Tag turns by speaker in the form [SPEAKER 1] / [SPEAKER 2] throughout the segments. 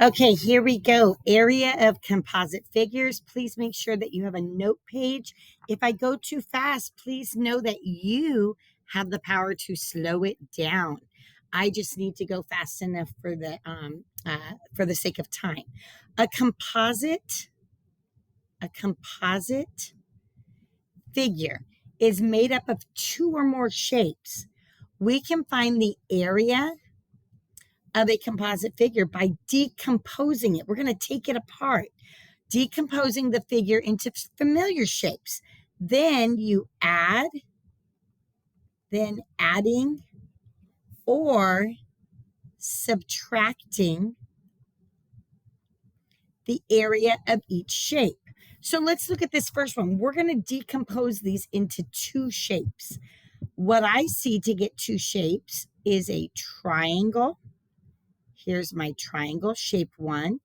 [SPEAKER 1] Okay, here we go. Area of composite figures. Please make sure that you have a note page. If I go too fast, please know that you have the power to slow it down. I just need to go fast enough for the sake of time. A composite, a composite figure is made up of two or more shapes. We can find the area of a composite figure by decomposing it. We're going to take it apart, decomposing the figure into familiar shapes. Then you add, then adding or subtracting the area of each shape. So let's look at this first one. We're going to decompose these into two shapes. What I see to get two shapes is a triangle. Here's my triangle, shape one.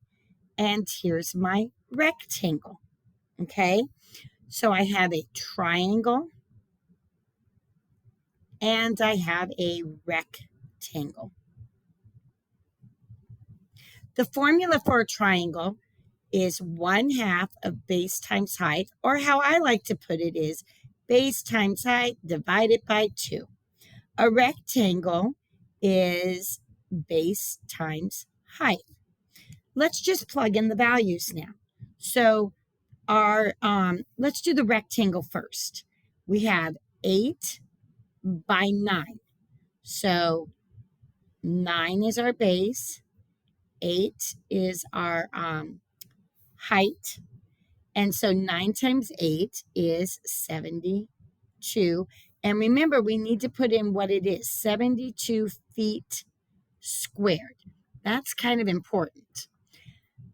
[SPEAKER 1] And here's my rectangle. Okay, so I have a triangle and I have a rectangle. The formula for a triangle is 1/2 of base times height, or how I like to put it is base times height divided by 2. A rectangle is base times height. Let's just plug in the values now. So let's do the rectangle first. We have 8 by 9. So 9 is our base, 8 is our height, and so 9 times 8 is 72. And remember, we need to put in what it is, 72 feet squared. That's kind of important.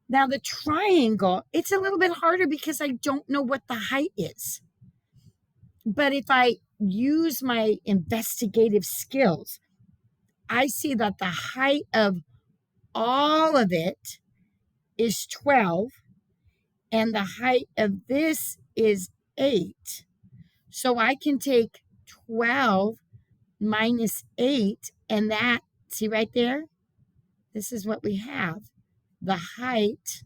[SPEAKER 1] Now the triangle, it's a little bit harder because I don't know what the height is. But if I use my investigative skills, I see that the height of all of it is 12 and the height of this is 8. So I can take 12 minus 8 and that, see right there? This is what we have, the height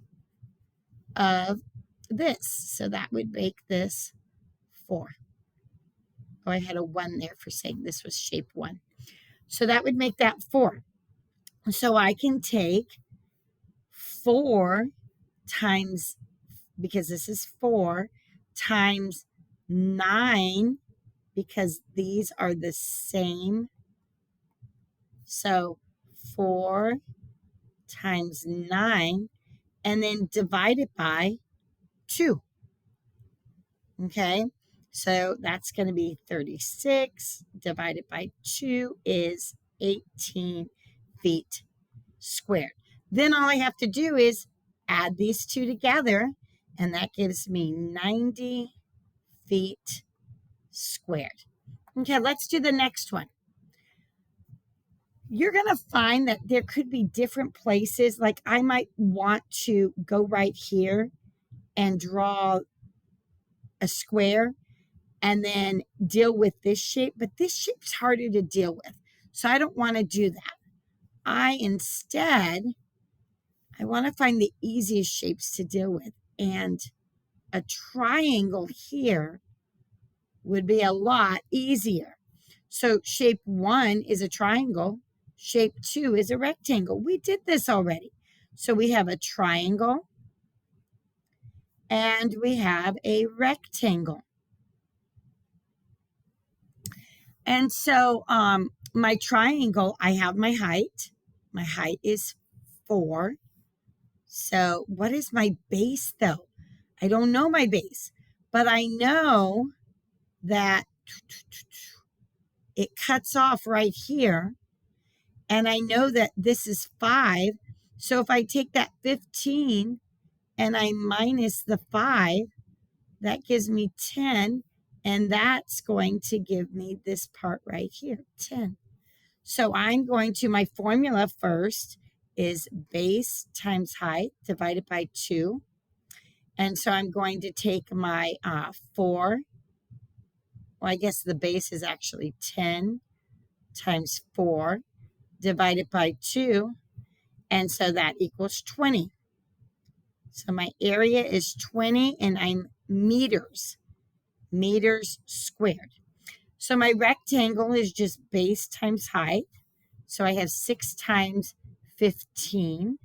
[SPEAKER 1] of this. So that would make this 4. Oh, I had a 1 there for saying this was shape 1. So that would make that 4. So I can take 4 times, because this is 4, times 9, because these are the same. So 4 times 9, and then divide it by 2. Okay, so that's going to be 36 divided by 2 is 18 feet squared. Then all I have to do is add these two together, and that gives me 90 feet squared. Okay, let's do the next one. You're going to find that there could be different places. Like I might want to go right here and draw a square and then deal with this shape, but this shape's harder to deal with. So I don't want to do that. I want to find the easiest shapes to deal with. And a triangle here would be a lot easier. So shape 1 is a triangle. Shape 2 is a rectangle. We did this already. So we have a triangle and we have a rectangle. And so my triangle, I have my height. My height is 4. So what is my base though? I don't know my base, but I know that it cuts off right here. And I know that this is 5. So if I take that 15 and I minus the 5, that gives me 10. And that's going to give me this part right here, 10. So I'm going to, my formula first is base times height divided by 2. And so I'm going to take my 4. Well, I guess the base is actually 10 times 4 divided by 2. And so that equals 20. So my area is 20 and I'm meters squared. So my rectangle is just base times height. So I have 6 times 15.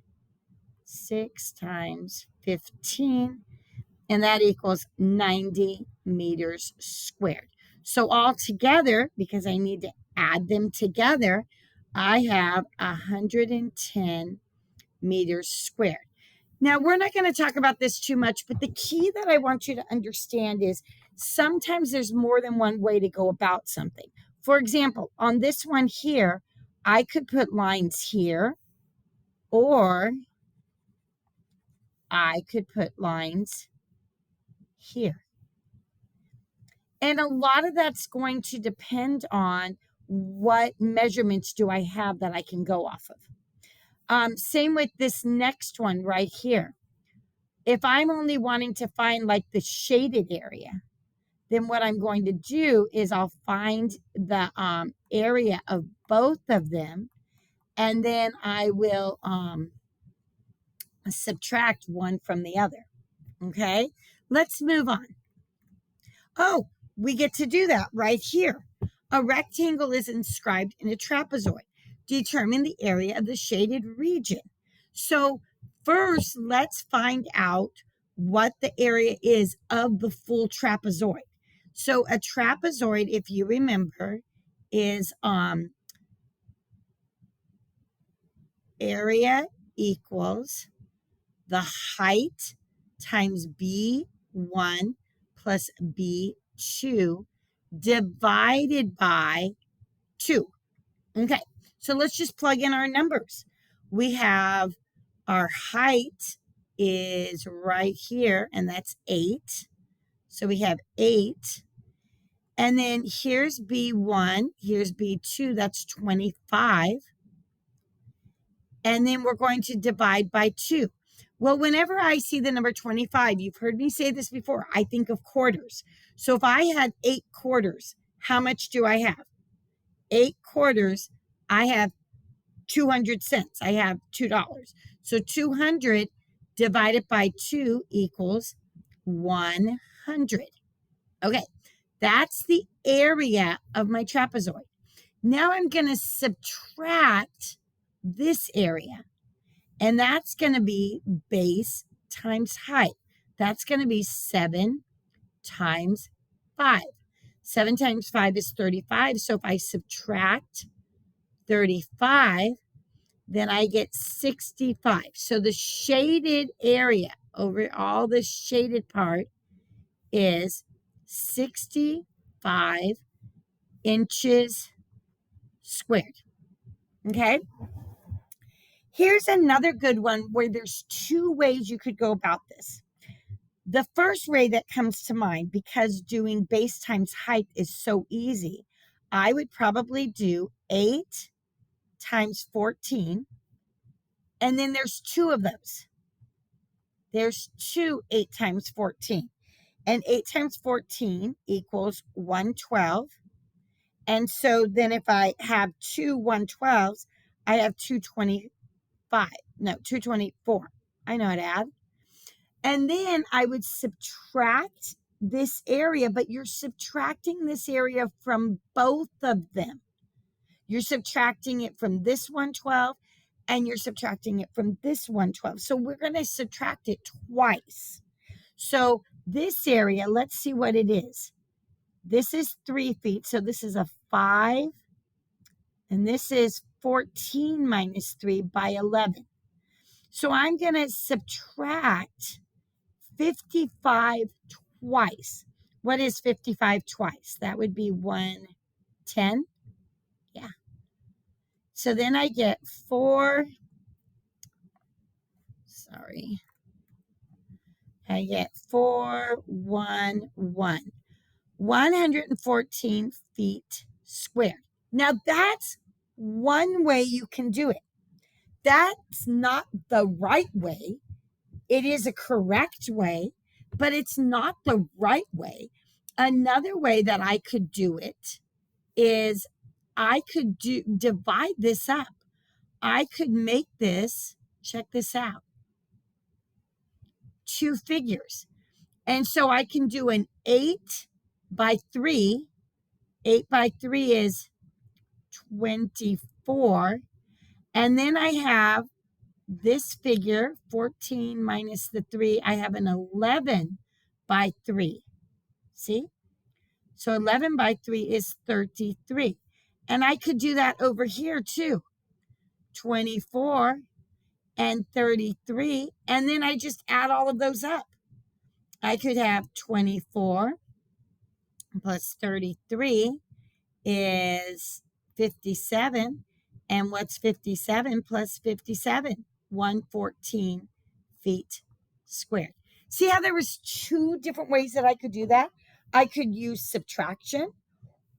[SPEAKER 1] 6 times 15. And that equals 90 meters squared. So all together, because I need to add them together, I have 110 meters squared. Now, we're not going to talk about this too much, but the key that I want you to understand is sometimes there's more than one way to go about something. For example, on this one here, I could put lines here, or I could put lines here. And a lot of that's going to depend on what measurements do I have that I can go off of. Same with this next one right here. If I'm only wanting to find like the shaded area, then what I'm going to do is I'll find the area of both of them, and then I will subtract one from the other. Okay, let's move on. Oh, we get to do that right here. A rectangle is inscribed in a trapezoid. Determine the area of the shaded region. So first, let's find out what the area is of the full trapezoid. So a trapezoid, if you remember, is area equals the height times B1 plus B2 divided by 2. Okay, so let's just plug in our numbers. We have our height is right here, and that's 8. So we have 8. And then here's B1, here's B2, that's 25. And then we're going to divide by 2. Well, whenever I see the number 25, you've heard me say this before, I think of quarters. So if I had 8 quarters, how much do I have? 8 quarters, I have 200 cents. I have $2. So 200 divided by 2 equals 100. Okay, that's the area of my trapezoid. Now I'm going to subtract this area. And that's going to be base times height. That's going to be 7 times 5. 7 times 5 is 35. So if I subtract 35, then I get 65. So the shaded area over all the shaded part is 65 inches squared. Okay? Here's another good one where there's 2 ways you could go about this. The first way that comes to mind, because doing base times height is so easy, I would probably do 8 times 14, and then there's 2 of those. There's 2 8 times 14, and 8 times 14 equals 112. And so then if I have 2 112s, I have 224. I know how to add. And then I would subtract this area, but you're subtracting this area from both of them. You're subtracting it from this 112 and you're subtracting it from this 112. So we're going to subtract it twice. So this area, let's see what it is. This is 3 feet, so this is a 5. And this is 14 minus 3 by 11. So I'm going to subtract 55 twice. What is 55 twice? That would be 110. Yeah. So then I get 4. Sorry. I get 411. 114 feet squared. Now that's one way you can do it. That's not the right way. It is a correct way, but it's not the right way. Another way that I could do it is I could divide this up. I could make this Check this out. 2 figures. And so I can do an 8 by 3. 8 by 3 is 24. And then I have this figure, 14 minus the 3. I have an 11 by 3. See? So 11 by 3 is 33. And I could do that over here too. 24 and 33. And then I just add all of those up. I could have 24 plus 33 is 57. And what's 57 plus 57? 114 feet squared. See how there was 2 different ways that I could do that? I could use subtraction,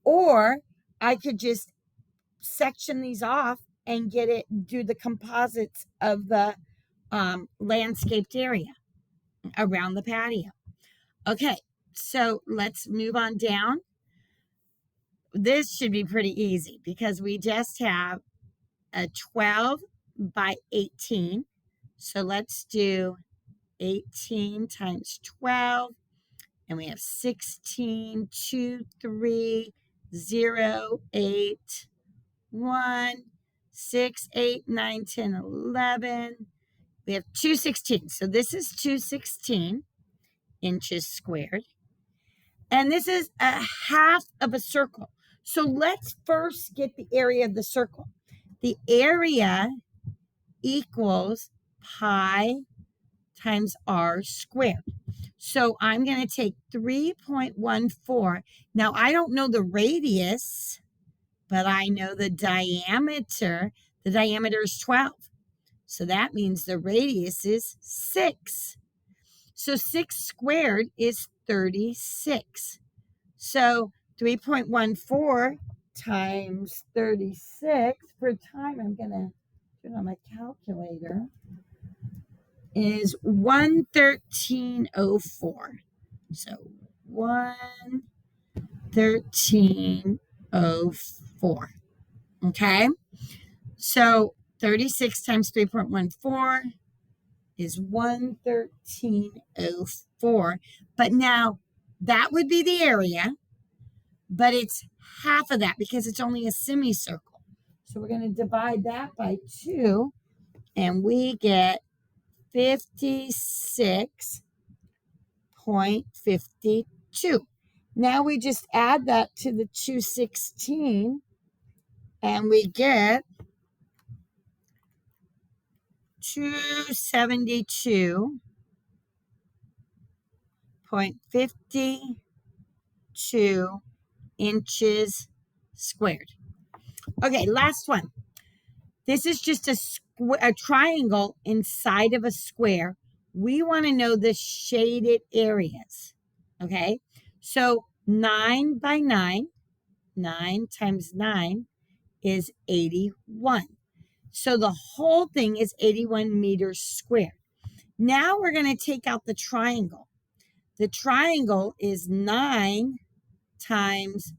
[SPEAKER 1] or I could just section these off and do the composites of the landscaped area around the patio. Okay, so let's move on down. This should be pretty easy because we just have a 12 by 18. So let's do 18 times 12. And we have 16, 2, 3, 0, 8, 1, 6, 8, 9, 10, 11. We have 216. So this is 216 inches squared. And this is a half of a circle. So let's first get the area of the circle. The area equals pi times r squared. So I'm going to take 3.14. Now, I don't know the radius, but I know the diameter. The diameter is 12. So that means the radius is 6. So 6 squared is 36. So 3.14 times 36, for time, I'm going to turn on my calculator, is 113.04. So 113.04. Okay? So 36 times 3.14 is 113.04. But now that would be the area, but it's half of that because it's only a semicircle. So we're going to divide that by 2, and we get 56.52. Now we just add that to the 216, and we get 272.52 inches squared. Okay, last one. This is just a triangle inside of a square. We want to know the shaded areas. Okay, so 9 by 9, 9 times 9 is 81. So the whole thing is 81 meters squared. Now we're going to take out the triangle. The triangle is 9 times,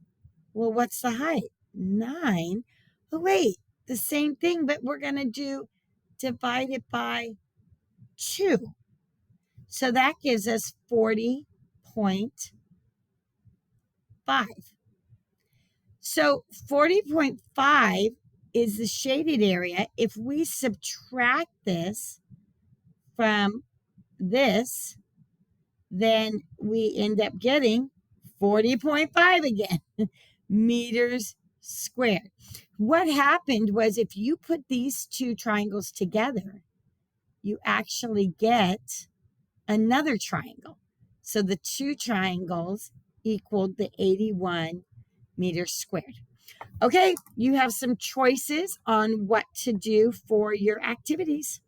[SPEAKER 1] well, what's the height? 9. Oh, wait, the same thing, but we're going to divide it by 2. So that gives us 40.5. So 40.5 is the shaded area. If we subtract this from this, then we end up getting 40.5 again meters squared. What happened was, if you put these 2 triangles together, you actually get another triangle. So the 2 triangles equaled the 81 meters squared. Okay, you have some choices on what to do for your activities.